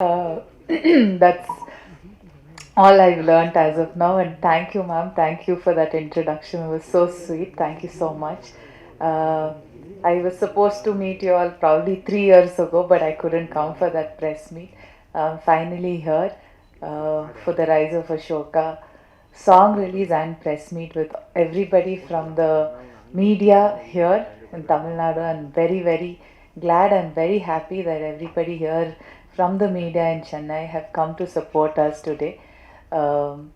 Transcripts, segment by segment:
Uh, that's all I've learned as of now. And thank you, ma'am. Thank you for that introduction. It was so sweet. Thank you so much. Uh, I was supposed to meet you all probably 3 years ago, but I couldn't come for that press meet. Finally here for the Rise of Ashoka song release and press meet with everybody from the media here in Tamil Nadu. I'm very, very glad and very happy that everybody here from the media in Chennai have come to support us today. Um,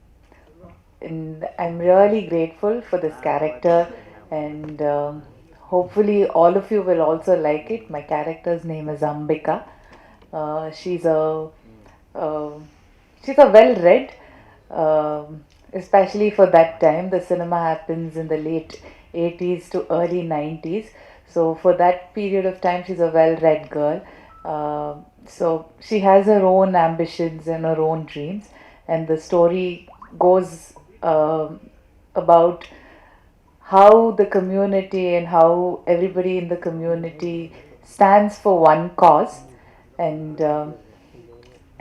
and I'm really grateful for this character, and hopefully, all of you will also like it. My character's name is Ambika. Uh, she's a uh, she's a well-read, especially for that time. The cinema happens in the late 80s to early 90s. So for that period of time, she's a well-read girl. So she has her own ambitions and her own dreams, and the story goes about how the community and how everybody in the community stands for one cause, and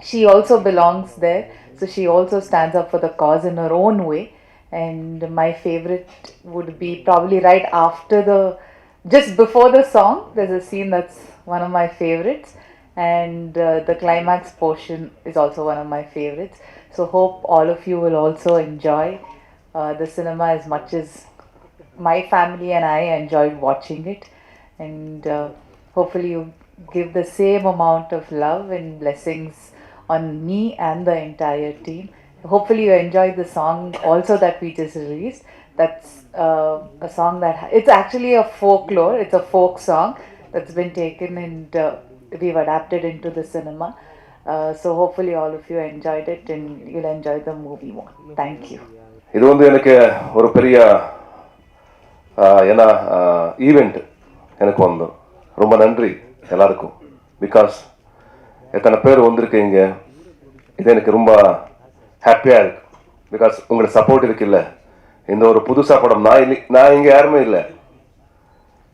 she also belongs there, so she also stands up for the cause in her own way. And my favorite would be probably right after the just before the song, there's a scene that's one of my favorites, and the climax portion is also one of my favorites. So hope all of you will also enjoy the cinema as much as my family and I enjoyed watching it, and hopefully you give the same amount of love and blessings on me and the entire team. Hopefully you enjoyed the song also that we just released. That's a song that it's actually a folklore. It's a folk song that's been taken and we've adapted into the cinema. So hopefully all of you enjoyed it and you'll enjoy the movie more. Thank you. இது எனக்கு ஒரு பெரிய ஏன்னா event எனக்கு வந்தோம். ரொம்ப நன்றி எல்லாருக்கும். பிகாஸ் எத்தனை பேர் வந்திருக்கீங்க, இது எனக்கு ரொம்ப ஹாப்பியாக இருக்கு. பிகாஸ் உங்களுக்கு சப்போர்ட் இருக்குல்ல. இந்த ஒரு புதுசாக படம் நான் இங்கே யாருமே இல்லை.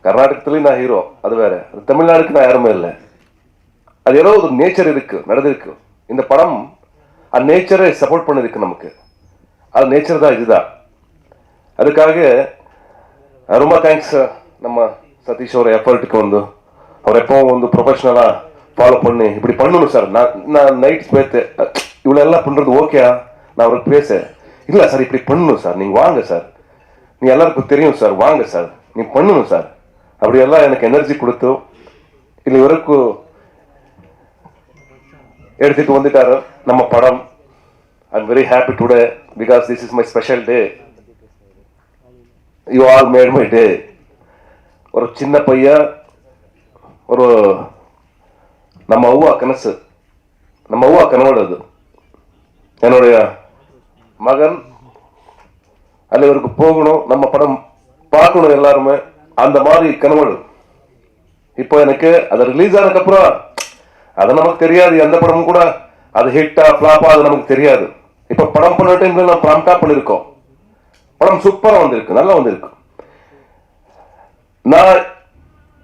கர்நாடகத்துலேயும் நான் ஹீரோ, அது வேற. தமிழ்நாடுக்கு நான் யாருமே இல்லை. அது ஏதோ ஒரு நேச்சர் இருக்கு, நடந்திருக்கு. இந்த படம் அந்த நேச்சரை சப்போர்ட் பண்ணிருக்கு நமக்கு. அது நேச்சர் தான், இதுதான். அதுக்காக ரொம்ப தேங்க்ஸ் நம்ம சதீஷோட எஃபர்ட்டுக்கு அவர் எப்பவும் ப்ரொஃபஷனலாக ஃபாலோ பண்ணி இப்படி பண்ணணும் சார். நான் நைட் பேத்து இவ்வளோ எல்லாம் பண்ணுறது ஓகேயா, நான் அவருக்கு பேச இல்லை சார், இப்படி பண்ணணும் சார், நீங்கள் வாங்க சார், நீ எல்லாருக்கும் தெரியும் சார், வாங்க சார், நீ பண்ணணும் சார், அப்படியெல்லாம் எனக்கு எனர்ஜி கொடுத்து இல்லை வரைக்கும் எடுத்துட்டு வந்துட்டாரு நம்ம படம். I'm very happy today because this is my special day. You all made my day. ஒரு சின்ன பையன், ஒரு நம்ம அவ்வா கனசு, நம்ம அவ்வா கனவோடு அது என்னுடைய மகன் அல்லவருக்கு போகணும், நம்ம படம் பார்க்கணும் எல்லாருமே, அந்த மாதிரி கனவோடு. இப்போ எனக்கு அது ரிலீஸ் ஆனதுக்கப்புறம் அது நமக்கு தெரியாது, எந்த படமும் கூட அது ஹிட்டா ஃபிளாப்பா அது நமக்கு தெரியாது. இப்போ படம் பண்ண டைம்ல நான் ப்ராம்ப்டா பண்ணியிருக்கோம். படம் சூப்பராக வந்திருக்கு, நல்லா வந்திருக்கு. நான்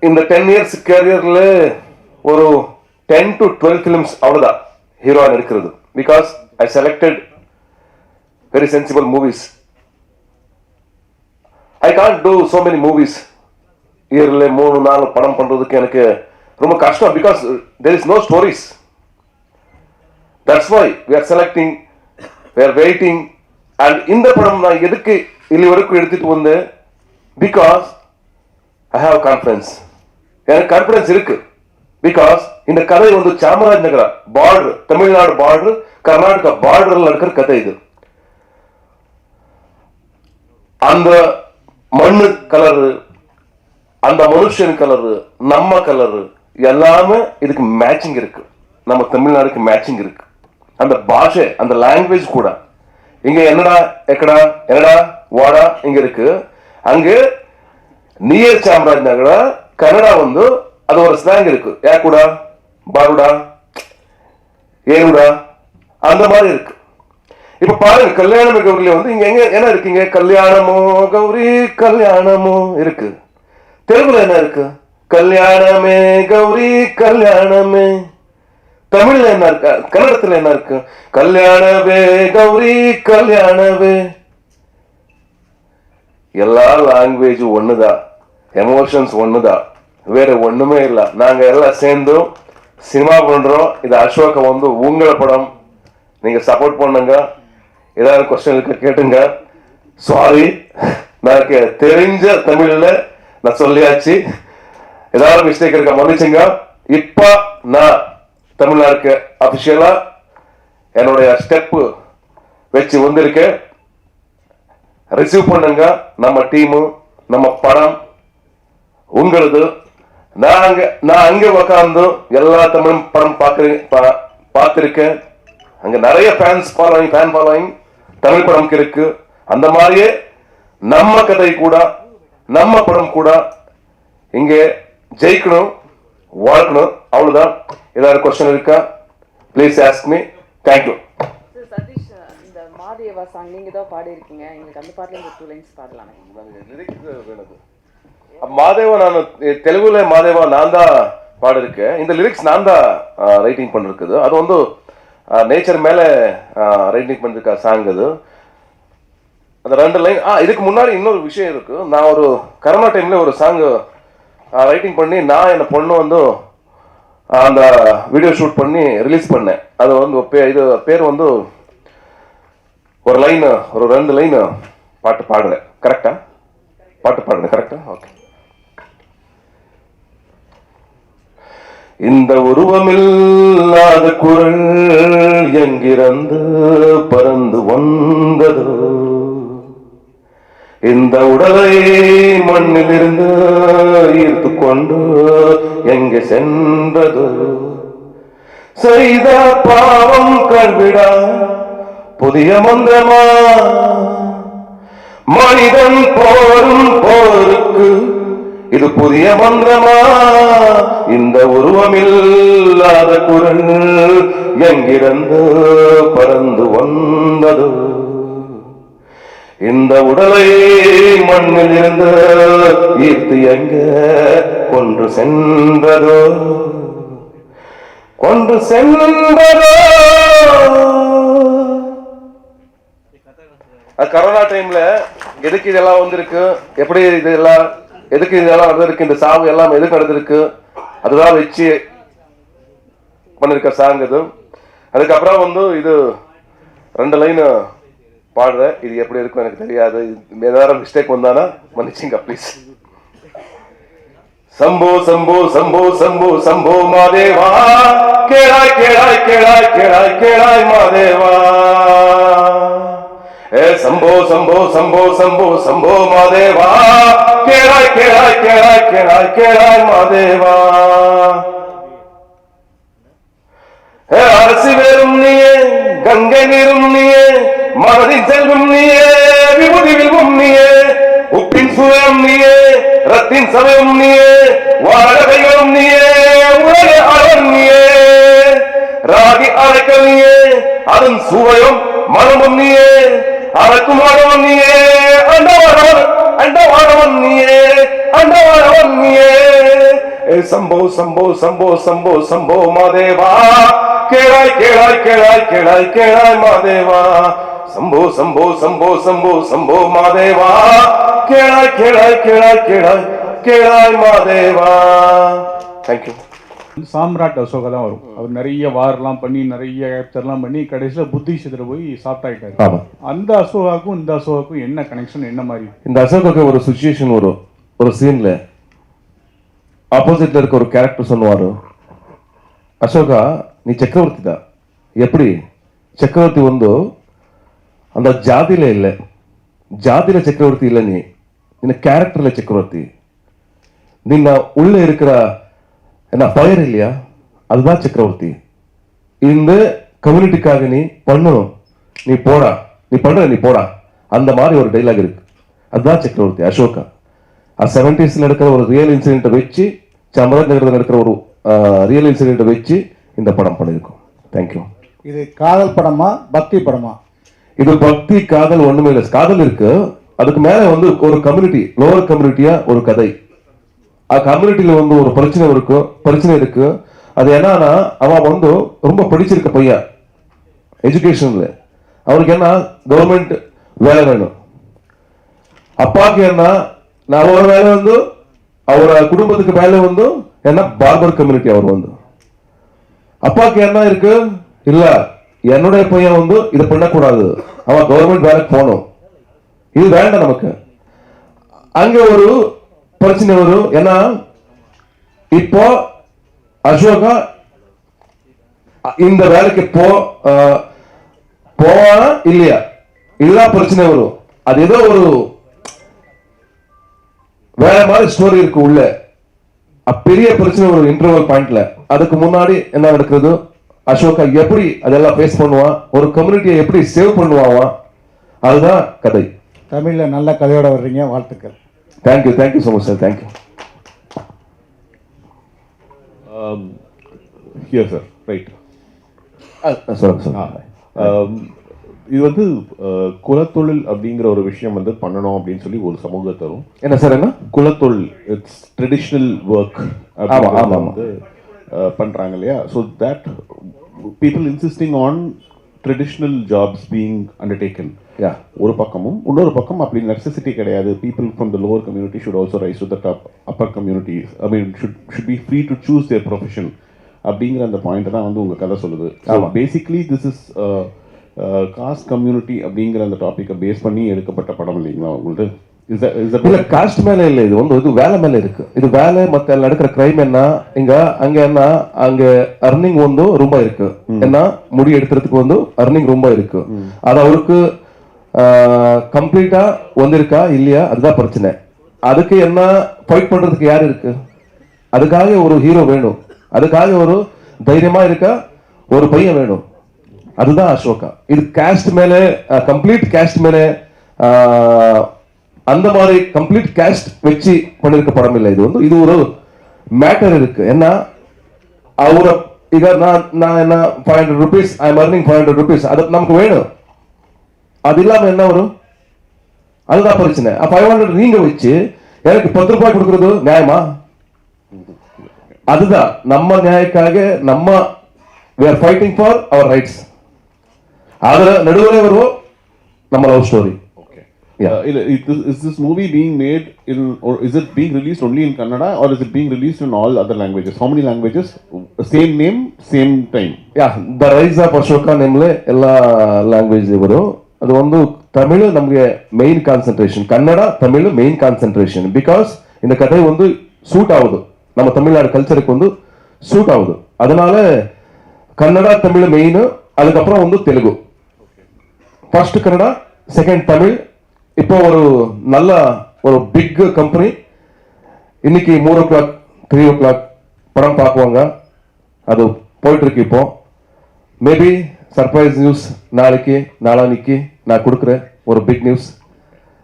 இந்த 10 இயர்ஸ் கேரியர்ல ஒரு 10 to 12 ஃபிலிம்ஸ் அவ்வளோதான் ஹீரோயின் இருக்கிறது. Because I selected very sensible movies. I can't do so many movies. இயர்ல 3-4 படம் பண்றதுக்கு எனக்கு ரொம்ப கஷ்டம். Because there is no stories. That's why we are selecting, we are waiting. And இந்த படம் நான் எதுக்கு ಇಲ್ಲಿ வரைக்கும் எடுத்துட்டு வந்தேன்? Because I have confidence. எனக்கு கான்ஃபிடன்ஸ் இருக்கு. பிகாஸ் இந்த கதை சாமராஜ் நகர பார்டர், தமிழ்நாடு பார்டர், கர்நாடகா பார்டர்ல இருக்கிற கதை இது. அந்த மண்ணு கலரு, அந்த மனுஷன் கலரு, நம்ம கலரு எல்லாமே இதுக்கு மேட்சிங் இருக்கு. நம்ம தமிழ்நாடுக்கு மேட்சிங் இருக்கு. அந்த பாஷை, அந்த லாங்குவேஜ் கூட இங்க என்னடா எக்கடா என்னடா வாடா இங்க இருக்கு. அங்க நியர் சாமராஜ் நகர கன்னடா அது ஒரு ஸ்லாங் இருக்கு. ஏக்குடா, பாருடா, ஏனுடா, அந்த மாதிரி இருக்கு. இப்ப பாருங்க, கல்யாணமே கௌரியில இங்க எங்க என்ன இருக்கீங்க? கல்யாணமோ கௌரி கல்யாணமோ இருக்கு. தெலுங்குல என்ன இருக்கு? கல்யாணமே கௌரி கல்யாணமே. தமிழ்ல என்ன இருக்கு, கன்னடத்துல என்ன இருக்கு? கல்யாணவே கௌரி கல்யாணவே. எல்லா லாங்குவேஜ் ஒண்ணுதான், எமோஷன்ஸ் ஒண்ணுதான், வேற ஒண்ணுமே இல்லை. நாங்க எல்லாம் சேர்ந்து சினிமா பண்றோம். இது அசோக வந்து உங்களை படம், நீங்க சப்போர்ட் பண்ணுங்க. ஏதாவது கொஸ்டின் இருக்கு கேட்டுங்க. சாரி, எனக்கு தெரிஞ்ச தமிழ்ல நான் சொல்லியாச்சு. ஏதாவது மிஸ்டேக் இருக்க மன்னிச்சுங்க. இப்ப நான் தமிழ்நாடுக்கு அபிஷியலா என்னுடைய ஸ்டெப் வச்சு வந்திருக்கேன். ரிசீவ் பண்ணுங்க. நம்ம டீமு, நம்ம படம் உங்களது. நான் அங்க உக்காந்து எல்லா தமிழ் படம் பார்த்திருக்கேன். அங்க நிறைய ஃபேன் ஃபாலோயிங் தமிழ் படம் இருக்கு. அந்த மாதிரியே நம்ம கதை கூட, நம்ம படம் கூட இங்கே ஜெயிக்கணும், வாழ்க்கணும். அவ்வளவுதான். ஏதாவது கொஸ்டின் இருக்கா? Please ask me. Thank you. Satish, இந்த மாதேவா சாங் நீங்க தான் பாடி இருக்கீங்க. எங்களுக்கு அந்த பாட்டுல இந்த 2 லைன்ஸ் பாடலாம். மாதேவா, நான் தெலுங்குல மாதேவா நான் தான் பாடிருக்கேன். இந்த லிரிக்ஸ் நான் தான் ரைட்டிங் பண்ணிருக்குது. அது வந்து நேச்சர் மேல ரைட்டிங் பண்ணிருக்க சாங். அது அந்த 2 லைன். இதுக்கு முன்னாடி இன்னொரு விஷயம் இருக்கு. நான் ஒரு கரோனா டைம்ல ஒரு சாங் ரைட்டிங் பண்ணி நான் என் பொண்ணு வந்து அந்த வீடியோ ஷூட் பண்ணி ரிலீஸ் பண்ணேன். அது வந்து இது பேர் வந்து ஒரு லைன், ஒரு 2 லைன் பாட்டு பாடுறேன். கரெக்டா? பாட்டு பாடுறேன் கரெக்டா? ஓகே. இந்த உருவமில்லாத குரல் எங்கிருந்து பறந்து வந்ததோ, இந்த உடலை மண்ணிலிருந்து ஈர்த்து கொண்டு எங்கே சென்றதோ, செய்த பாவம் கண்விடா புதிய மந்திரமா, மனிதன் போரும் போருக்கு இது புதிய மந்திரமா, இந்த உருவமில்லாத குரல் எங்கிருந்து பறந்து வந்ததோ, இந்த உடலை மண்ணில் இருந்து ஈர்த்து எங்க கொண்டு சென்றதோ, கொண்டு சென்றதோ. கரோனா டைம்ல எதுக்கு இதெல்லாம் வந்திருக்கு, எப்படி இதெல்லாம் எதுக்கு இதெல்லாம் நடந்திருக்கு, இந்த சாவு எல்லாம் எதுக்கு நடந்திருக்கு, அதுதான் வச்சு பண்ணிருக்க சாங் இது. அதுக்கப்புறம் வந்து இது 2 லைன் பாடுறேன். இது எப்படி இருக்கும் எனக்கு தெரியாது. ஏதாவது மிஸ்டேக் வந்தானா மன்னிச்சுங்க ப்ளீஸ். சம்போ சம்போ சம்போ சம்போ சம்போ மாதேவா, கேளாய் கேளாய் கேளாய் கேளாய் கேளாய் மாதேவா. சம்போ சம்போ சம்போ சம்போ சம்போ மாதேவா, கேளாய் கேளாய் கேளாய் கேளாய் கேளாய் மாதேவா. அரசு வேறும் நீயே, கங்கை நீரும் நீயே, மனதின் செல்வம் நீயே, விபூதி வில்வம் நீயே, உப்பின் சுயம் நீயே, ரத்தின் சமயம் நீயே, வாழகைகளும் நீயே, உலக அழன் நீயே, ராகி அரைக்கல் நீயே, அதன் சுவையும் மனமும் நீயே, அறக்கும் ஆடவன் நீயே, அண்டவாடவன் நீயே, அண்டவாடவன் நீயே. சம்போ சம்போ சம்போ சம்போ சம்போ மாதேவா, கேளாய் கேளாய் கேளாய் கேளாய் கேளாய் மாதேவா. சம்போ சம்போ சம்போ சம்போ சம்போ மாதேவா, கேளாய் கேளாய் கேளாய் கேளாய் கேளாய் மாதேவா. தேங்க்யூ. சாம்ராட் அசோகா தான் வரும். அவர் நிறைய வார்லாம் பண்ணி நிறைய கேப்சர்லாம் பண்ணி கடைசியில் புத்தி சிதற போய் சாப்பிட்டாயிட்டாரு. அந்த அசோகாவுக்கும் இந்த அசோகாவுக்கும் என்ன கனெக்ஷன், என்ன மாதிரி? இந்த அசோகாவுக்கு ஒரு சுச்சுவேஷன் வரும். ஒரு சீன்ல ஆப்போசிட்ல இருக்க ஒரு கேரக்டர் சொல்லுவாரு, அசோகா நீ சக்கரவர்த்தி தான். எப்படி சக்கரவர்த்தி வந்து அந்த ஜாதியில இல்லை, ஜாதியில சக்கரவர்த்தி இல்லை, நீ இந்த கேரக்டர்ல சக்கரவர்த்தி. நீ உள்ள இருக்கிற என்ன ஃபயர் இல்லையா, அதுதான் சக்கரவர்த்தி. இந்த கம்யூனிட்டிக்காக நீ பண்ணணும், நீ போடா, நீ பண்ற நீ போடா. அந்த மாதிரி ஒரு டைலாக் இருக்கு. அதுதான் சக்கரவர்த்தி அசோகா. 70s நடக்கிற ஒரு ரியல் இன்சிடென்ட்டை வச்சு, சமரத் நகரத்தில் நடக்கிற ஒரு ரியல் இன்சிடென்ட்டை வச்சு இந்த படம் பண்ணியிருக்கோம். தேங்க்யூ. இது காதல் படமா பக்தி படமா? இது பக்தி காதல் ஒண்ணுமே இல்லை. காதல் இருக்கு, அதுக்கு மேல வந்து ஒரு கம்யூனிட்டி, லோவர் கம்யூனிட்டியா ஒரு கதை. கம்யூனிட்டியில வந்து ஒரு பிரச்சனை இருக்கு. அது என்னன்னா அவன் வந்து ரொம்ப படிச்சிருக்க பையன் எஜுகேஷன்ல, அவனுக்கு என்ன கவர்மெண்ட் வேலை வேணும். அப்பாவுக்கு என்ன அவரோட வேலை வந்து அவரோட குடும்பத்துக்கு வேலை வந்து என்ன பார்பர் கம்யூனிட்டி. அவர் வந்து அப்பாவுக்கு என்ன இருக்கு, இல்ல என்னுடைய பையன் வந்து இதை பண்ணக்கூடாது, அவன் கவர்மெண்ட் வேலைக்கு போகணும், இது வேண்டாம் நமக்கு. அங்க ஒரு பிரச்சனை வரும். ஏன்னா இப்போ அசோகா இந்த வேலைக்கு போவானா இல்லையா, இல்லா பிரச்சனை வரும். அது ஏதோ ஒரு வேற மாதிரி ஸ்டோரி இருக்கு உள்ள, பெரிய பிரச்சனை ஒரு இன்டர்வல் பாயிண்ட்ல. அதுக்கு முன்னாடி என்ன நடக்குது, அசோகா எப்படி அதெல்லாம் ஃபேஸ் பண்ணுவான், ஒரு கம்யூனிட்டியை எப்படி சேவ் பண்ணுவான், அதுதான் கதை. தமிழ்ல நல்ல கதையோட வர்றீங்க, வாழ்த்துக்கள். Thank you so much sir, thank you. Here sir, right. சொல்லுங்க சார். இது வந்து குலத்தொழில் அப்படிங்கிற ஒரு விஷயம் வந்து பண்ணணும் அப்படின்னு சொல்லி ஒரு சமூகத்தரும் என்ன சார், என்ன குலத்தொழில், இட்ஸ் ட்ரெடிஷ்னல் ஒர்க் வந்து பண்றாங்க இல்லையா. So that people insisting on traditional jobs being undertaken ஒரு பக்கமும், இன்னொரு பக்கம் அப்படி நெசசிட்டி கிடையாது. People from the lower community should also rise to the top upper community. I mean should be free to choose their profession அப்படிங்கிற அந்த point தான் வந்து உங்க கதை சொல்லுது. Basically this is caste community அப்படிங்கிற அந்த டாபிக்கை பேஸ் பண்ணி எடுக்கப்பட்ட படம் இல்லைங்களா உங்களுக்கு? இல்ல, காஸ்ட் மேல இல்ல, இது வந்து இது வேலை மேல இருக்கு. இது வேலை மத்த நடக்கிற கிரைம் என்ன, அங்க என்ன, அங்க அர்னிங் வந்து ரொம்ப இருக்கு. என்ன முடி எடுக்கிறதுக்கு வந்து அர்னிங் ரொம்ப இருக்கு. அது அவருக்கு கம்ப்ளீட்டா வந்திருக்கா இல்லையா, அதுதான் பிரச்சனை. அதுக்கு என்ன ஃபைட் பண்றதுக்கு யார் இருக்கு, அதுக்காக ஒரு ஹீரோ வேணும், அதுக்காக ஒரு தைரியமா இருக்க ஒரு பையன் வேணும், அதுதான் அசோகா. இது காஸ்ட் மேல, கம்ப்ளீட் காஸ்ட் மேல அந்த மாதிரி கம்ப்ளீட் காஸ்ட் வச்சு பண்ணிருக்க படம் இல்லை. இது வந்து இது ஒரு மேட்டர் இருக்கு. என்ன அவர ಈಗ நான் என்ன 500 rupees I am earning 500 rupees, அது நமக்கு வேணும். அது இல்லாம என்ன வரும், அதுதான் பிரச்சனை. 500 நீங்க வச்சு எனக்கு 10 ரூபாய் கொடுக்கறது நியாயமா? அதுதான் நம்ம நியாயக்காக நம்ம we are fighting for our rights. அதுல நடுவுல வருவோம் நம்ம love story. Is this movie being made in, or is it being released only in Kannada, or is it being released in all other languages? How many languages? Same name, same time. Yeah, the rise of Ashoka ನೇಮ್ಲೆ ಎಲ್ಲ language ಇವರು. ಅದು ಒಂದು ತಮಿಳು ನಮಗೆ main concentration, Kannada Tamil main concentration. Because இந்த கதை வந்து suit ஆகுது, நம்ம தமிழ்நாடு கல்ச்சருக்கு வந்து சூட் ஆகுது. அதனால கன்னடா தமிழ் மெயின், அதுக்கப்புறம் வந்து தெலுங்கு. First Kannada, second Tamil. இப்போ ஒரு நல்ல ஒரு பிக் கம்பெனி இன்னைக்கு 3 o'clock 3 o'clock படம் பார்க்குவாங்க. அது போயிட்டு இருக்கு. இப்போ மேபி சர்ப்ரைஸ் நியூஸ் நாளைக்கு நாளானிக்கு நான் கொடுக்குறேன், ஒரு big news.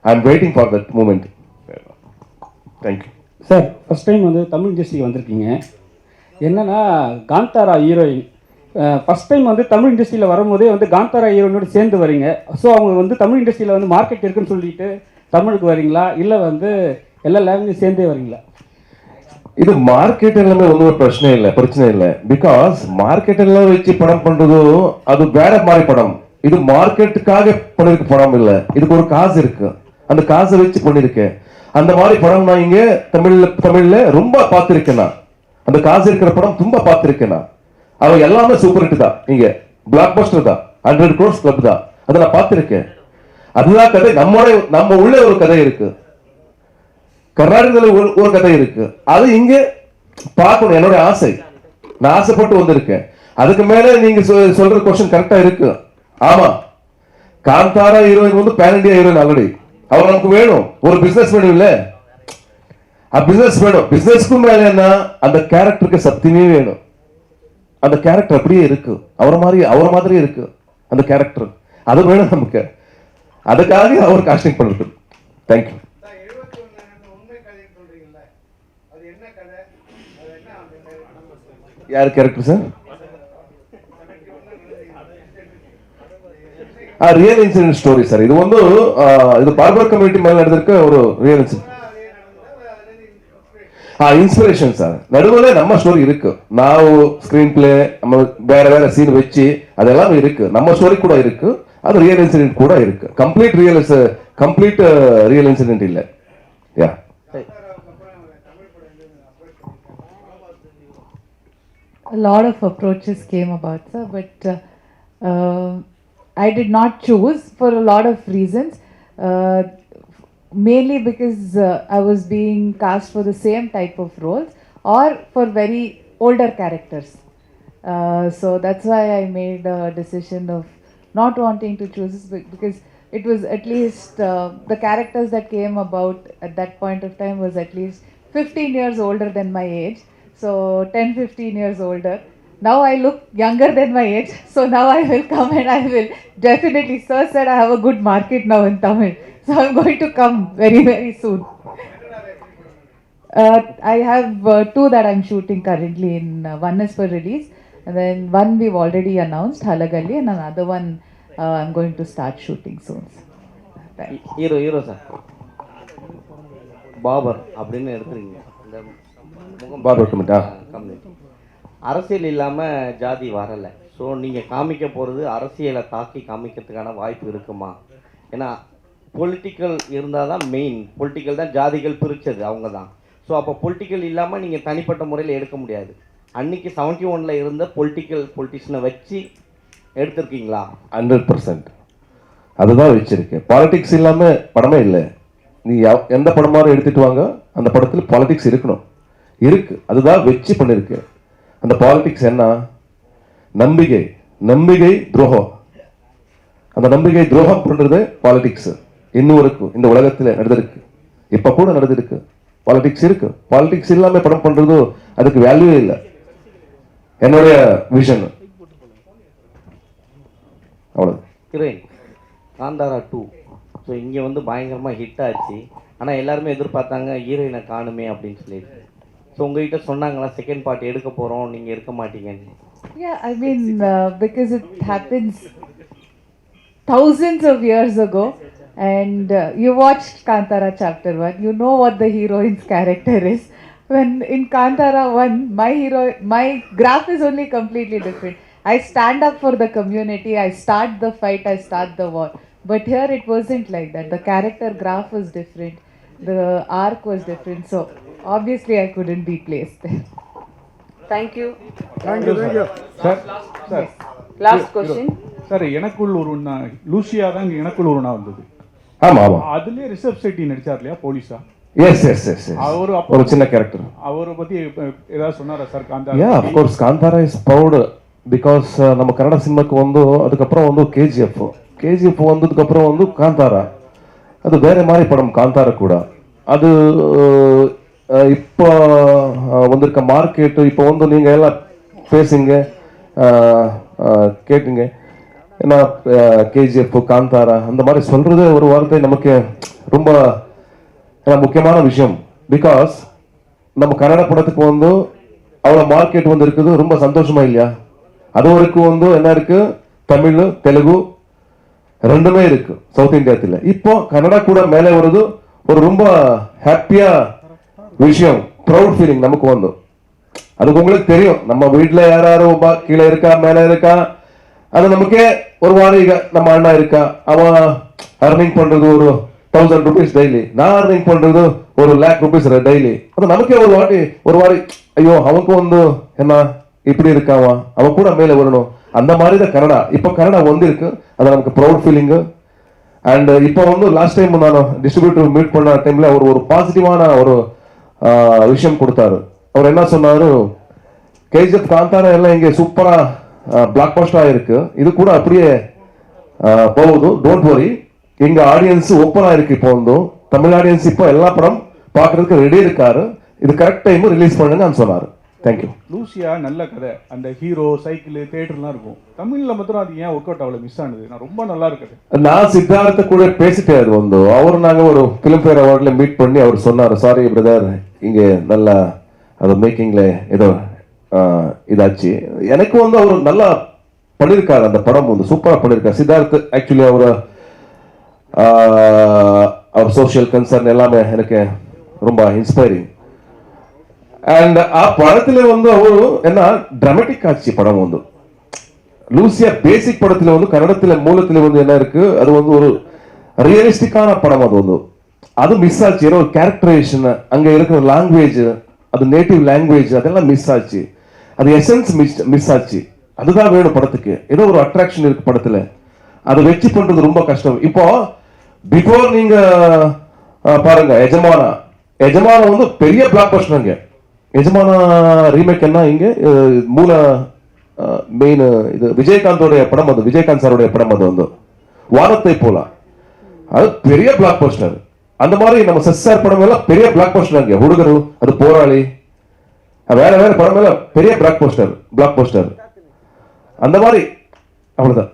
I am waiting for that moment. Thank you sir. First time வந்து தமிழ் இண்டஸ்ட்ரிக்கு வந்திருக்கீங்க. என்னன்னா காந்தாரா ஹீரோயின் ஃபர்ஸ்ட் டைம் வந்து தமிழ் இண்டஸ்ட்ரியில் வரும்போதே வந்து காந்தாரா ஹீரோயினோட சேர்ந்து வரீங்க. ஸோ அவங்க வந்து தமிழ் இண்டஸ்ட்ரியில் வந்து மார்க்கெட் இருக்குன்னு சொல்லிட்டு தமிழுக்கு வரீங்களா, இல்லை வந்து எல்லா லாங்குவேஜ் சேர்ந்தே வரீங்களா? இது மார்க்கெட் எல்லாமே ஒன்றும் பிரச்சனை இல்லை. பிகாஸ் மார்க்கெட் எல்லாம் வச்சு படம் பண்றது அது வேற மாதிரி படம். இது மார்க்கெட்டுக்காக பண்ணிருக்க படம் இல்லை, இதுக்கு ஒரு காசு இருக்கு, அந்த காசை வச்சு பண்ணிருக்கேன். அந்த மாதிரி படம் நான் இங்க தமிழ்ல ரொம்ப பார்த்திருக்கேன். நான் அந்த காசு இருக்கிற படம் ரொம்ப பார்த்திருக்கேன். நான் அவன் எல்லாமே சூப்பர் ஹிட் தான், இங்க பிளாக் பஸ்டர் தான், 100 crores கிளப் தான், அதை நான் பார்த்திருக்கேன். அதுதான் கதை. நம்ம உள்ள ஒரு கதை இருக்கு, கர்நாடகத்தில் ஒரு கதை இருக்கு, அது இங்க பார்க்கணும். என்னுடைய ஆசை, நான் ஆசைப்பட்டு வந்திருக்கேன். அதுக்கு மேல நீங்க சொல்ற கொஸ்டின் கரெக்டா இருக்கு. ஆமா, காந்தாரா ஹீரோயின் வந்து பேன் இண்டியா ஹீரோயின் ஆல்ரெடி. அவர் நமக்கு வேணும், ஒரு பிசினஸ் வேணும். இல்ல பிசினஸ் வேணும். பிசினஸ்க்கும் மேல என்ன, அந்த கேரக்டருக்கு சத்தியமே வேணும். அந்த கேரக்டர் அப்படியே இருக்கு, அவரை மாதிரி இருக்கு அந்த கேரக்டர், அது வேணும் நமக்கு. அதுக்காக அவர் காஸ்டிங் பண்றது. தேங்க்யூ. யார் character sir? Real incident story sir. இது வந்து இது பார்பர் கம்யூனிட்டி மேல நடந்திருக்க ஒரு ரியல் இன்சிடென்ட். Inspiration sir. நடுவில் நம்ம ஸ்டோரி இருக்கு, ನಾವು ஸ்க்ரீன் பிளே நம்ம வேற வேற சீன் வச்சு அதெல்லாம் இருக்கு, நம்ம ஸ்டோரி கூட இருக்கு, அது ரியல் இன்சிடென்ட் கூட இருக்கு. கம்ப்ளீட் ரியல் இன்சிடென்ட் இல்லை. யா A lot of approaches came about, sir, but I did not choose for a lot of reasons. Mainly because I was being cast for the same type of roles or for very older characters. So that's why I made a decision of not wanting to choose this because it was at least the characters that came about at that point of time was at least 15 years older than my age. So 10-15 years older. Now I look younger than my age. So now I will come and I will definitely, sir said I have a good market now in Tamil. So I'm going to come very, very soon. I have two that I'm shooting currently. One is for release, and then one we've already announced, Halagalli, and another one I'm going to start shooting soon. Hero sir Babar அப்படின்னு எடுத்துருங்க. இந்த community அரசியல் இல்லாமல் ஜாதி வரலை. So நீங்கள் காமிக்க போகிறது அரசியலை தாக்கி காமிக்கிறதுக்கான வாய்ப்பு இருக்குமா? ஏன்னா பொலிட்டிக்கல் இருந்தால் தான் மெயின். பொலிட்டிக்கல் தான் ஜாதிகள் பிரித்தது, அவங்க தான். ஸோ அப்போ பொலிட்டிக்கல் இல்லாமல் நீங்கள் தனிப்பட்ட முறையில் எடுக்க முடியாது. அன்றைக்கி 71 இருந்த பொலிட்டிஷனை வச்சு எடுத்திருக்கீங்களா? 100% அதுதான் வச்சிருக்கேன். பாலிடிக்ஸ் இல்லாமல் படமே இல்லை. நீ எந்த படமாரும் எடுத்துட்டு வாங்க, அந்த படத்தில் பாலிடிக்ஸ் இருக்கணும், இருக்கு. அதுதான் வச்சு பண்ணியிருக்கேன். அந்த பாலிடிக்ஸ் என்ன? நம்பிக்கை துரோகம். அந்த நம்பிக்கை துரோகம் பண்றது பாலிடிக்ஸ். இன்னும் இருக்கு, இந்த உலகத்தில் நடந்திருக்கு, இப்ப கூட நடந்திருக்கு. பாலிடிக்ஸ் இருக்கு. பாலிடிக்ஸ் இல்லாம படம் பண்றது அதுக்கு வேல்யூ இல்லை. என்னுடைய விஷன் அவ்வளவு. ஹீரோயின் காந்தாரா 2 ஸோ இங்கே வந்து பயங்கரமாக ஹிட் ஆச்சு. ஆனால் எல்லாருமே எதிர்பார்த்தாங்க ஹீரோயினை காணுமே அப்படின்னு சொல்லிட்டு. ஸோ உங்ககிட்ட சொன்னாங்களா செகண்ட் பார்ட் எடுக்க போகிறோம், நீங்கள் இருக்க மாட்டீங்கன்னு? Yeah, I mean, because it happens thousands of years ago, and you watched Kantara Chapter 1, you know what the heroine's character is. When in Kantara 1, my graph is only completely different. I stand up for the community, I start the fight, I start the war. But here it wasn't like that. The character graph was different, the arc was different, so obviously I couldn't be placed there. Thank you. Sir Last question. Sir, எனக்குள் ஒரு Lucia தான் எனக்குள் ஒரு வந்தது. ஆமா ஆமா, அதுலயே ரிஷப் செட்டி நடிச்சார் இல்லையா போலீஸா? Yes yes yes. அவரு ஒரு சின்ன கேரக்டர். அவரை பத்தி ஏதாவது சொன்னாரா sir? Kantara. Yeah, of course Kantara is proud because நம்ம கன்னட சினிமாக்கு வந்து அதுக்கப்புறம் வந்து கேஜிஎஃப் வந்ததுக்கப்புறம் வந்து காந்தாரா, அது வேற மாதிரி படம். காந்தாரா கூட அது இப்போ வந்திருக்க மார்க்கெட்டு. இப்போ வந்து நீங்கள் எல்லாம் பேசுங்க, கேட்டுங்க. ஏன்னா கேஜிஎஃப் காந்தாரா அந்த மாதிரி சொல்றது ஒரு வார்த்தை நமக்கு ரொம்ப முக்கியமான விஷயம். பிகாஸ் நம்ம கன்னட படத்துக்கு வந்து அவ்வளோ மார்க்கெட் வந்து இருக்குது, ரொம்ப சந்தோஷமா இல்லையா? அது வரைக்கும் வந்து என்ன இருக்கு, தமிழ் தெலுங்கு ரெண்டுமே இருக்கு சவுத் இந்தியாத்தில். இப்போ கன்னடா கூட மேலே வருது, ஒரு ரொம்ப ஹாப்பியா விஷயம், ப்ரௌட் ஃபீலிங் நமக்கு வந்து. அதுக்கு உங்களுக்கு தெரியும், நம்ம வீட்டில் யாரும் கீழே இருக்கா மேலே இருக்கா, அது நமக்கே ஒரு வாரம் நம்ம அண்ணா இருக்கா, அவன் அர்னிங் பண்றது ஒரு 1000 rupees டெய்லி, நான் அர்னிங் பண்றது ஒரு lakh rupees டெய்லி. அது நமக்கே ஒரு வாரி ஐயோ அவனுக்கு வந்து என்ன இப்படி இருக்காவா, அவன் கூட மேலே வரணும். அந்த மாதிரி தான் கன்னடா. இப்போ கன்னடா வந்து இருக்கு, அது நமக்கு ப்ரௌட் ஃபீலிங்கு. அண்ட் இப்போ வந்து லாஸ்ட் டைம் நான் டிஸ்ட்ரிபியூட்டர் மீட் பண்ண டைம்ல அவர் ஒரு பாசிட்டிவான ஒரு விஷயம் கொடுத்தாரு. அவர் என்ன சொன்னாரு, கேஜிஎஃப் காந்தாரா எல்லாம் இங்கே சூப்பரா பிளாக் பஸ்டா இருக்கு, இது கூட அப்படியே போகுது, டோன்ட் வரி, எங்க ஆடியன்ஸ் ஓப்பனா இருக்கு. இப்போ வந்து தமிழ் ஆடியன்ஸ் இப்போ எல்லா படம் பார்க்கறதுக்கு ரெடி இருக்காரு, இது கரெக்ட் டைம் ரிலீஸ் பண்ணுங்கன்னு சொன்னாரு. தேங்க்யூ. லூசியா நல்ல கதை, அந்த ஹீரோ சைக்கிள் தியேட்டர்லாம் இருக்கும். தமிழ்ல மாத்திரம் அது ஏன் ஒர்க் அவுட் அவ்வளோ மிஸ் ஆனது? நான் ரொம்ப நல்லா இருக்குது. நான் சித்தார்த்த கூட பேசிட்டேன். அது வந்து அவர் நாங்கள் ஒரு ஃபிலிம்ஃபேர் அவார்ட்ல மீட் பண்ணி அவர் சொன்னார், சாரி பிரதர் இங்கே நல்லா அது மேக்கிங்ல ஏதோ இதாச்சு. எனக்கு வந்து அவர் நல்லா பண்ணியிருக்காரு, அந்த படம் வந்து சூப்பராக பண்ணியிருக்காரு. சித்தார்த் ஆக்சுவலி அவர் சோஷியல் கன்சர்ன் எல்லாமே எனக்கு ரொம்ப இன்ஸ்பைரிங். అండ్ ఆ పడతిలో ಒಂದು ಅವರು என்ன ட்ராமாட்டிக் ஆச்சு படம் வந்து லூசியா பேசிக் படத்துல வந்து கன்னடத்துல மூலத்துல வந்து என்ன இருக்கு அது வந்து ஒரு ரியலிஸ்டிக்கான படம் அது வந்து அது மிஸ் ஆச்சு ஏதோ ஒரு கேரக்டரைசேஷன் அங்க இருக்கிற லாங்குவேஜ் அது நேட்டிவ் லாங்குவேஜ் அதெல்லாம் மிஸ் ஆச்சு அது எசன்ஸ் மிஸ் ஆச்சு அதுதான் வேணும் படத்துக்கு ஏதோ ஒரு அட்ராக்ஷன் இருக்கு படத்துல அதை வச்சு பண்றது ரொம்ப கஷ்டம் இப்போ பிஃபோர் நீங்க பாருங்க எஜமானா வந்து பெரிய பிளாக் பஸ்டர்ங்க எஜமானா ரீமேக் என்ன இங்க மூல மெயின் இது விஜயகாந்தோடைய படம் அது விஜயகாந்த் சாருடைய படம் அது வந்து வானத்தை போல அது பெரிய பிளாக் பஸ்டர் அந்த மாதிரி நம்ம சஸ்ஆர் படம் எல்லாம் பெரிய பிளாக் பஸ்டர் ಹುಡುಗರು அது போராளி வேற வேற படம் எல்லாம் பெரிய பிளாக் பஸ்டர் அந்த மாதிரி அவ்வளவுதான்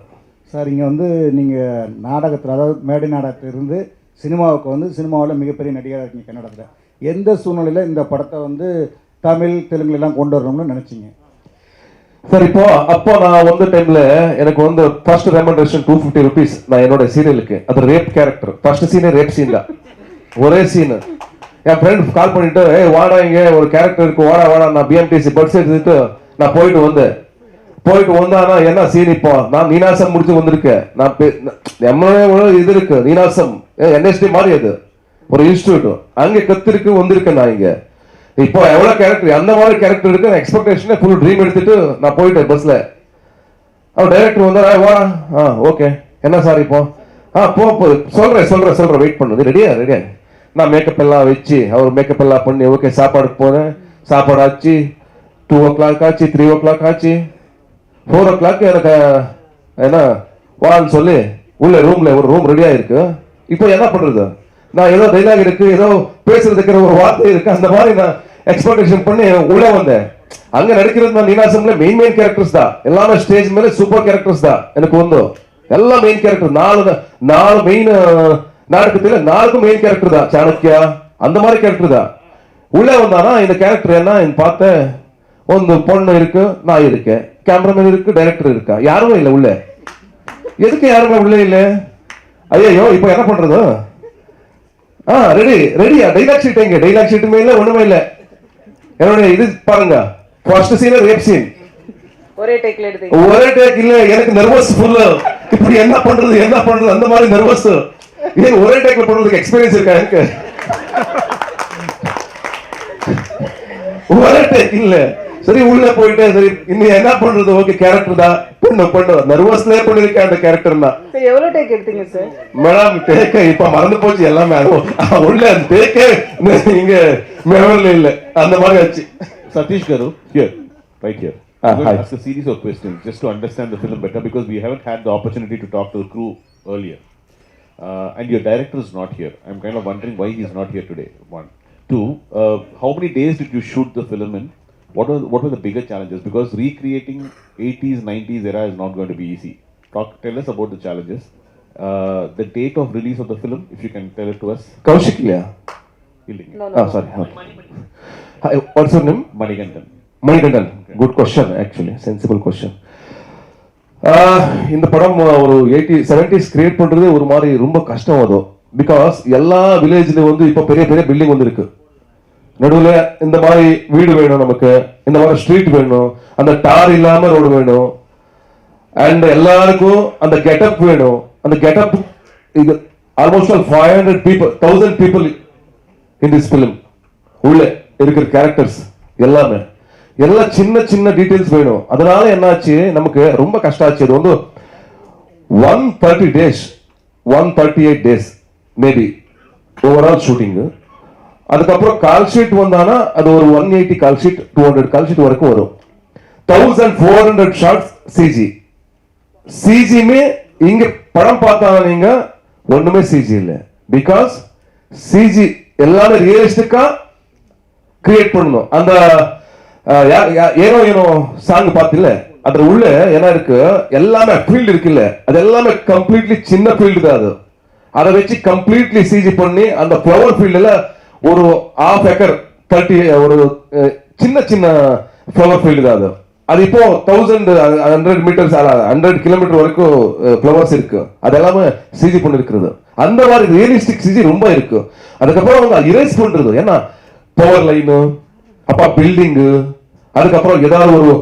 சார் இங்கே வந்து நீங்கள் நாடகத்தில் அதாவது மேடை நாடகத்திலிருந்து சினிமாவுக்கு வந்து சினிமாவில் மிகப்பெரிய நடிகராக இருக்கீங்க கன்னடத்தில் எந்த சூழ்நிலையில் இந்த படத்தை வந்து தமிழ் தெலுங்குலாம் கொண்டு வரணும்னு நினச்சிங்க சார் அப்போ நான் வந்த டைம்ல எனக்கு வந்து ஃபர்ஸ்ட் ரெமண்டேஷன் ₹250 நான் என்னோட சீரியலுக்கு அது ரேப் கேரக்டர் ஃபர்ஸ்ட் சீனே ரேப் சீன் தான் ஒரே சீன் என் ஃப்ரெண்ட் கால் பண்ணிட்டு ஏய் வாடா இங்க ஒரு கேரக்டர் இருக்கு வாடா நான் பிஎம்டிசி பட்ஸ் எடுத்துட்டு நான் போயிட்டு வந்தானா என்ன சீன் இப்போ நான் நீனாசம் முடிச்சு வந்திருக்கேன் நான் இது இருக்கு நீனாசம் என்எஸ்டி மாதிரி அது ஒரு இன்ஸ்டிடியூட் அங்க கத்திருக்கு வந்திருக்கேன் நான் இங்க இப்போ எவ்வளவு கேரக்டர் அந்த மாதிரி கேரக்டர் இருக்கு எக்ஸ்பெக்டேஷன் ஃபுல் ட்ரீம் எடுத்துட்டு நான் போயிட்டேன் பஸ்ல அவன் டைரக்டர் வந்தா வா ஓகே என்ன சார் இப்போ போ சொல்றேன் வெயிட் பண்ணுது ரெடியா நான் மேக்கப் எல்லாம் வச்சு அவர் மேக்கப் எல்லாம் பண்ணி ஓகே சாப்பாடுக்கு போனேன் சாப்பாடு ஆச்சு 2:00 ஆச்சு 3:00 ஆச்சு 4:00 எனக்கு என்ன வான்னு சொல்லி உள்ள ரூம்ல ஒரு ரூம் ரெடியா இருக்கு இப்போ என்ன பண்றது நான் ஏதோ டைலாக் இருக்கு ஏதோ பேசுறதுக்கு ஒரு வார்த்தை இருக்கு அந்த மாதிரி நான் எக்ஸ்பெக்டேஷன் பண்ணி உள்ள வந்தேன் அங்க நடிக்கிறது நான் நீனாசம்ல மெயின் கேரக்டர்ஸ் தான் எல்லாமே ஸ்டேஜ் மேல சூப்பர் கேரக்டர்ஸ் தான் எனக்கு வந்து எல்லாம் மெயின் கேரக்டர் நாலு மெயின் நாடகத்துல 4 மெயின் கேரக்டர் தான் சாணக்கியா அந்த மாதிரி கேரக்டர் தான் உள்ள வந்தானா இந்த கேரக்டர் என்ன பார்த்தேன் ಒಂದು பொண்ணு இருக்கு நான் இருக்கேன் கேமராமேன் இருக்கு டைரக்டர் இருக்கா யாருமே இல்ல உள்ள எதுக்கு யாருமே உள்ள இல்ல ஐயோ இப்போ என்ன பண்றது ரெடியா டைலாக் ஷீட் இல்ல ஒண்ணுமே இல்ல என்னோட இது பாருங்க ஃபர்ஸ்ட் சீன் ரேப் சீன் ஒரே டேக் இல்ல எனக்கு நர்வஸ் ஃபுல் இப்படி என்ன பண்றது அந்த மாதிரி நர்வஸ் ஏன் ஒரே டேக்ல பண்றதுக்கு எக்ஸ்பீரியன்ஸ் இருக்கா எனக்கு ஒரே டேக் இல்ல சரி உள்ள போயிட்டேன் சரி இன்னும் என்ன பண்றது ஓகே கேரக்டர் தான் பண்ணு நர்வஸ்லயே பண்ணிருக்கேன் அந்த கேரக்டர் தான் சார் எவ்வளவு டேக் எடுத்தீங்க சார் மேடம் டேக்க இப்ப மறந்து போச்சு எல்லாமே உள்ள டேக்கே இங்க மெமரில இல்ல அந்த மாதிரி ஆச்சு Satish Garu, here, right here. I'm going to ask a series of questions just to understand the film better because we haven't had the opportunity to talk to the crew earlier. And your director is not here. I'm kind of wondering why he's not here today. 1. 2, how many days did you shoot the film in? What were the bigger challenges? Because recreating 80s, 90s era is not going to be easy. Tell us about the challenges. The date of release of the film, if you can tell it to us. Kaushik Ilya. No. Sorry. Hi, what's your name? Manikandan. Okay. Good question, actually. Sensible question. இந்த படம் ஒரு 70s create பண்றது ஒரு மாதிரி ரொம்ப கஷ்டம் அது because எல்லா வில்லேஜ்ல வந்து இப்ப பெரிய பில்டிங் வந்து இருக்கு நடுவுல இந்த மாதிரி வீடு வேணும் நமக்கு இந்த மாதிரி ஸ்ட்ரீட் வேணும் அந்த டார் இல்லாம ரோடு வேணும் அண்ட் எல்லாருக்கும் அந்த கெட்டப் வேணும் அந்த கெட்டப் இது almost 500 people 1000 people in this film உள்ள இருக்கிற கேரக்டர்ஸ் எல்லாமே எல்லாம் சின்ன டீடைல்ஸ் வேணும் அதனால என்னாச்சு நமக்கு ரொம்ப கஷ்டம் ஆச்சு அது வந்து 138 days மேபி ஓவரால் ஷூட்டிங் அதுக்கப்புறம் கால் ஷீட் வந்தானா அது ஒரு 180 கால் ஷீட் 200 கால் ஷீட் வரைக்கும் வரும் 1400 ஷார்ட்ஸ் சிஜிமே இங்க படம் பார்த்தாங்க நீங்க ஒண்ணுமே சிஜி இல்ல பிகாஸ் சிஜி எல்லாமே ரியலிஸ்டிக்கா கிரியேட் பண்ணணும் அந்த ஏனோ சாங் பார்த்தில்ல அதுல உள்ள என்ன இருக்கு எல்லாமே ஃபீல்ட் இருக்குல்ல அது எல்லாமே கம்ப்ளீட்லி சின்ன ஃபீல்டு தான் அது அதை வச்சு கம்ப்ளீட்லி சிஜி பண்ணி அந்த ஃப்ளவர் ஃபீல்டுல ஒரு 1/2 ஏக்கர் 30 ஒரு சின்ன ஃப்ளவர் ஃபீல்டு தான் அது இப்போ 1100 மீட்டர்ஸ் 100 கிலோமீட்டர் வரைக்கும் ஃப்ளவர்ஸ் இருக்கு அது எல்லாமே சிஜி பண்ணி இருக்கிறது அந்த மாதிரி ரியலிஸ்டிக் சிஜி ரொம்ப இருக்கு அதுக்கப்புறம் அவங்க இரேஸ் பண்றது ஏன்னா பவர் லைனு அப்பா பில்டிங்கு, அதுக்கப்புறம் ஏதாவது ஒரு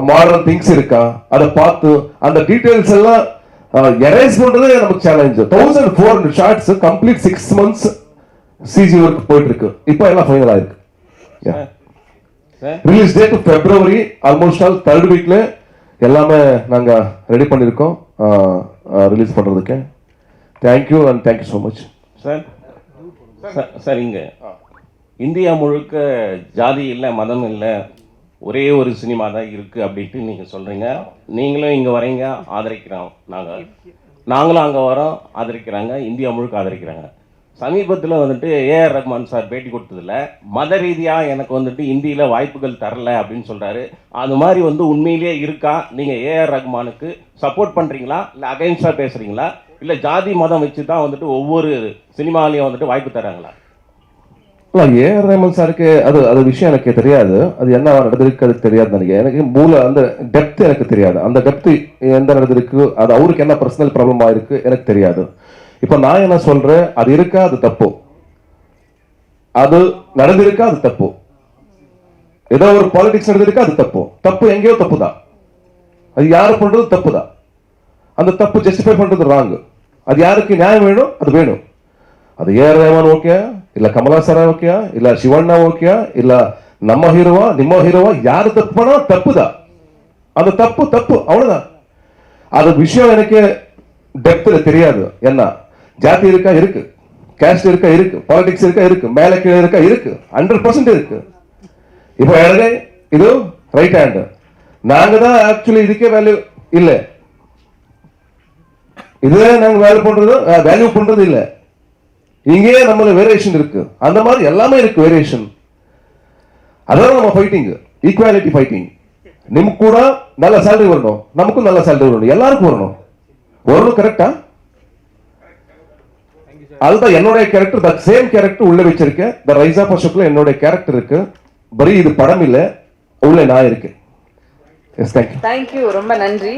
மாடர்ன் திங்ஸ் இருக்கா, அதை பார்த்து அந்த டீடைல்ஸ் எல்லாம் எரேஸ் பண்றதே நமக்கு challenge. 1400 shots complete 6 months CG work போயிட்டு இருக்கு. இப்போ எல்லாம் ஃபைனல் ஆயிருக்கு. Release date February, almost all 3rd weekல எல்லாமே நாங்க ரெடி பண்ணிருக்கோம் ரிலீஸ் பண்றதுக்கு. Thank you and thank you so much. Sir இங்கே இந்தியா முழுக்க ஜாதி இல்லை, மதம் இல்லை, ஒரே ஒரு சினிமா தான் இருக்குது அப்படின்ட்டு நீங்கள் சொல்கிறீங்க. நீங்களும் இங்கே வரீங்க, ஆதரிக்கிறோம். நாங்களும் அங்கே வரோம், ஆதரிக்கிறாங்க, இந்தியா முழுக்க ஆதரிக்கிறாங்க. சமீபத்தில் வந்துட்டு ஏஆர் ரஹ்மான் சார் பேட்டி கொடுத்ததில்ல மத ரீதியாக எனக்கு வந்துட்டு இந்தியில் வாய்ப்புகள் தரல அப்படின்னு சொல்கிறாரு. அது மாதிரி வந்து உண்மையிலேயே இருக்கா? நீங்கள் ஏஆர் ரஹ்மானுக்கு சப்போர்ட் பண்ணுறீங்களா, இல்லை அகைன்ஸ்டாக பேசுகிறீங்களா, இல்லை ஜாதி மதம் வச்சு தான் வந்துட்டு ஒவ்வொரு சினிமாலையும் வந்துட்டு வாய்ப்பு தராங்களா? இல்லை, ஏஆர் ரஹ்மான் சாருக்கு அது விஷயம் எனக்கு தெரியாது. அது என்ன நடந்திருக்கு அது தெரியாது. எனக்கு மூல அந்த டெப்த் எனக்கு தெரியாது. அந்த டெப்த் எந்த நடந்திருக்கு, அது அவருக்கு என்ன பர்சனல் ப்ராப்ளம் ஆயிருக்கு எனக்கு தெரியாது. இப்போ நான் என்ன சொல்றேன், அது இருக்கா அது தப்பு, அது நடந்திருக்கா அது தப்பு, ஏதோ ஒரு பாலிடிக்ஸ் நடந்திருக்கா அது தப்பு. தப்பு எங்கேயோ தப்பு தான். அது யாரு பண்றது தப்பு தான். அந்த தப்பு ஜஸ்டிஃபை பண்றது ராங். அது யாருக்கு நியாயம் வேணும் அது வேணும். அது ஏஆர் ரஹ்மான் ஓகே, இல்ல கமலா சாரா ஓகே, இல்ல சிவண்ணா ஓகே, இல்ல நம்ம ஹீரோவா நிம்ம ஹீரோவா, யாரு தப்பு பண்ணா தப்புதான். அந்த தப்பு தப்பு அவ்வளவுதான். அது விஷயம் எனக்கு டெப்த்ல தெரியாது. என்ன ஜாதி இருக்கா இருக்கு, கேஸ்ட் இருக்கா இருக்கு, பாலிடிக்ஸ் இருக்கா இருக்கு, மேல கீழே இருக்கா இருக்கு, 100% இருக்கு. இப்போ எனக்கு இது ரைட் ஹேண்ட், நாங்க தான் ஆக்சுவலி இதுக்கே வேல்யூ இல்ல, இதுவே நாங்க வேல்யூ பண்றது இல்ல. இங்கே நம்மள வேரியேஷன் இருக்கு, அந்த மாதிரி எல்லாமே இருக்கு வேரியேஷன். அதான் நம்ம ஃபைட்டிங், ஈக்குவாலிட்டி ஃபைட்டிங். நிம் கூட நல்ல சேலரி வரணும், நமக்கும் நல்ல சேலரி வரணும், எல்லாருக்கும் வரணும். கரெக்டா? அதுதான் என்னுடைய கேரக்டர். தட் சேம் கேரக்டர் உள்ள வச்சிருக்கேன். த ரைஸ் ஆஃப் அசோக்ல என்னுடைய கேரக்டர் இருக்கு. பரி இது படம் இல்ல, உள்ள நான் இருக்கேன். S, thank you. தேங்க்யூ, ரொம்ப நன்றி.